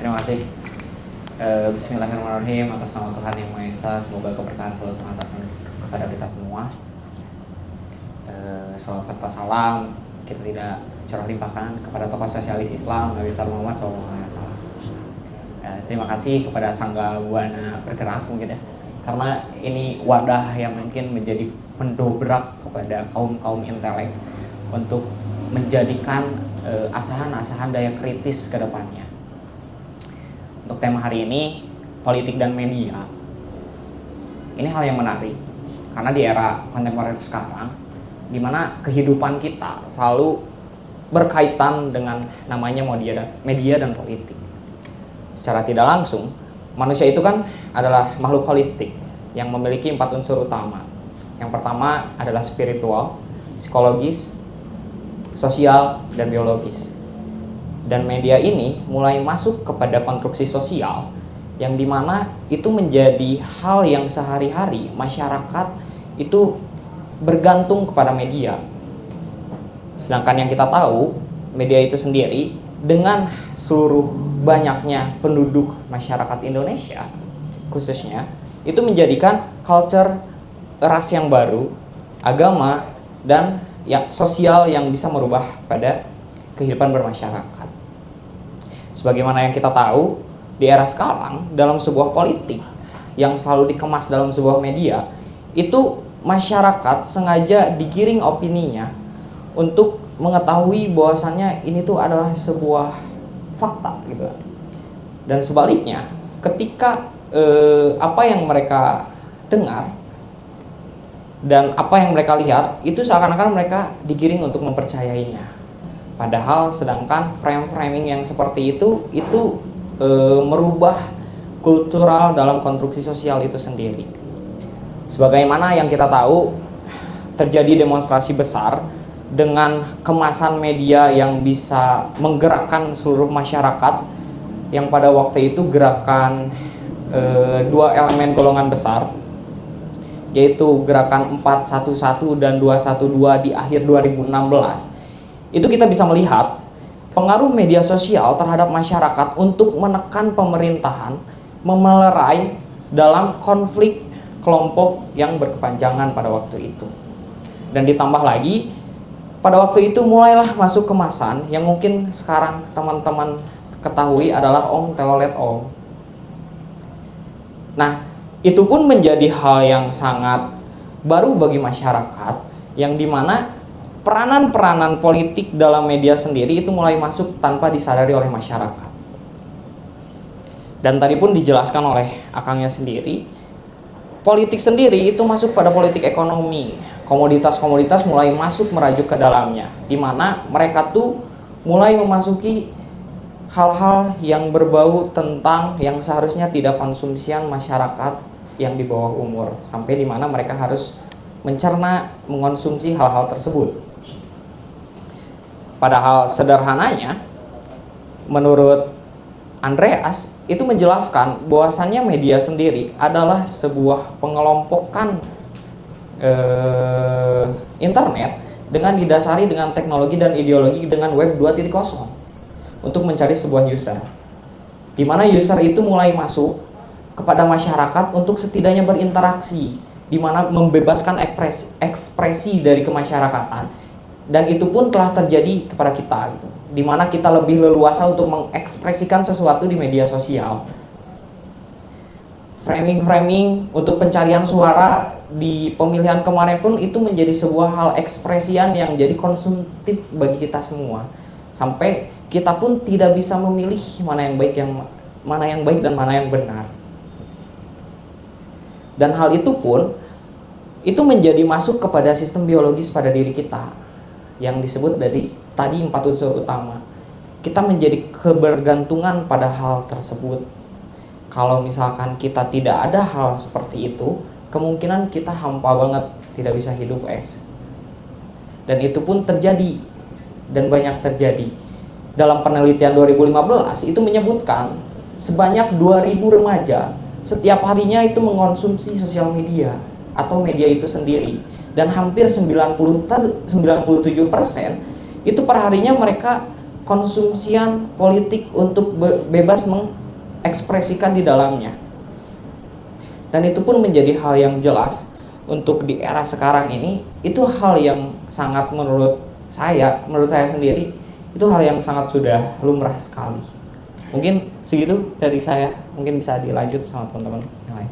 Terima kasih. Bismillahirrahmanirrahim. Atas nama Tuhan Yang Maha Esa, semoga keberkahan selalu terhantarkan kepada kita semua. Salam serta salam kita tidak curah limpahkan kepada tokoh sosialis Islam Nabi besar Muhammad SAW. Terima kasih kepada Sangga Buana Bergerak mungkin ya, karena ini wadah yang mungkin menjadi pendobrak kepada kaum intelek untuk menjadikan asahan-asahan daya kritis ke depannya. Untuk tema hari ini, politik dan media. Ini hal yang menarik karena di era kontemporer sekarang, di mana kehidupan kita selalu berkaitan dengan namanya media dan politik. Secara tidak langsung, manusia itu kan adalah makhluk holistik yang memiliki 4 unsur utama. Yang pertama adalah spiritual, psikologis, sosial, dan biologis. Dan media ini mulai masuk kepada konstruksi sosial yang dimana itu menjadi hal yang sehari-hari masyarakat itu bergantung kepada media. Sedangkan yang kita tahu, media itu sendiri dengan seluruh banyaknya penduduk masyarakat Indonesia khususnya, itu menjadikan culture ras yang baru, agama, dan ya sosial yang bisa merubah pada kehidupan bermasyarakat. Sebagaimana yang kita tahu, di era sekarang dalam sebuah politik yang selalu dikemas dalam sebuah media, itu masyarakat sengaja digiring opininya untuk mengetahui bahwasannya ini tuh adalah sebuah fakta gitu. Dan sebaliknya, ketika apa yang mereka dengar dan apa yang mereka lihat itu seakan-akan mereka digiring untuk mempercayainya. Padahal sedangkan framing yang seperti itu merubah kultural dalam konstruksi sosial itu sendiri. Sebagaimana yang kita tahu, terjadi demonstrasi besar dengan kemasan media yang bisa menggerakkan seluruh masyarakat, yang pada waktu itu gerakan 2 elemen golongan besar, yaitu gerakan 411 dan 212 di akhir 2016. Itu kita bisa melihat pengaruh media sosial terhadap masyarakat untuk menekan pemerintahan, memelerai dalam konflik kelompok yang berkepanjangan pada waktu itu. Dan ditambah lagi, pada waktu itu mulailah masuk kemasan yang mungkin sekarang teman-teman ketahui adalah ong telolet ong. Nah, itu pun menjadi hal yang sangat baru bagi masyarakat, yang dimana peranan-peranan politik dalam media sendiri itu mulai masuk tanpa disadari oleh masyarakat. Dan tadi pun dijelaskan oleh akangnya sendiri, politik sendiri itu masuk pada politik ekonomi. Komoditas-komoditas mulai masuk merajuk ke dalamnya, di mana mereka tuh mulai memasuki hal-hal yang berbau tentang yang seharusnya tidak konsumsian masyarakat yang di bawah umur, sampai di mana mereka harus mencerna, mengonsumsi hal-hal tersebut. Padahal sederhananya, menurut Andreas itu menjelaskan bahwasannya media sendiri adalah sebuah pengelompokan internet dengan didasari dengan teknologi dan ideologi dengan web 2.0 untuk mencari sebuah user, di mana user itu mulai masuk kepada masyarakat untuk setidaknya berinteraksi, di mana membebaskan ekspresi dari kemasyarakatan. Dan itu pun telah terjadi kepada kita gitu, di mana kita lebih leluasa untuk mengekspresikan sesuatu di media sosial. Framing untuk pencarian suara di pemilihan kemarin pun itu menjadi sebuah hal ekspresian yang jadi konsumtif bagi kita semua, sampai kita pun tidak bisa memilih mana yang baik dan mana yang benar. Dan hal itu pun itu menjadi masuk kepada sistem biologis pada diri kita yang disebut dari tadi 4 unsur utama. Kita menjadi kebergantungan pada hal tersebut. Kalau misalkan kita tidak ada hal seperti itu, kemungkinan kita hampa banget, tidak bisa hidup Dan itu pun terjadi dan banyak terjadi. Dalam penelitian 2015 itu menyebutkan sebanyak 2.000 remaja setiap harinya itu mengonsumsi sosial media atau media itu sendiri, dan hampir 97% itu perharinya mereka konsumsian politik untuk bebas mengekspresikan di dalamnya. Dan itu pun menjadi hal yang jelas untuk di era sekarang ini. Itu hal yang sangat menurut saya sendiri, itu hal yang sangat sudah lumrah sekali. Mungkin segitu dari saya, mungkin bisa dilanjut sama teman-teman yang lain.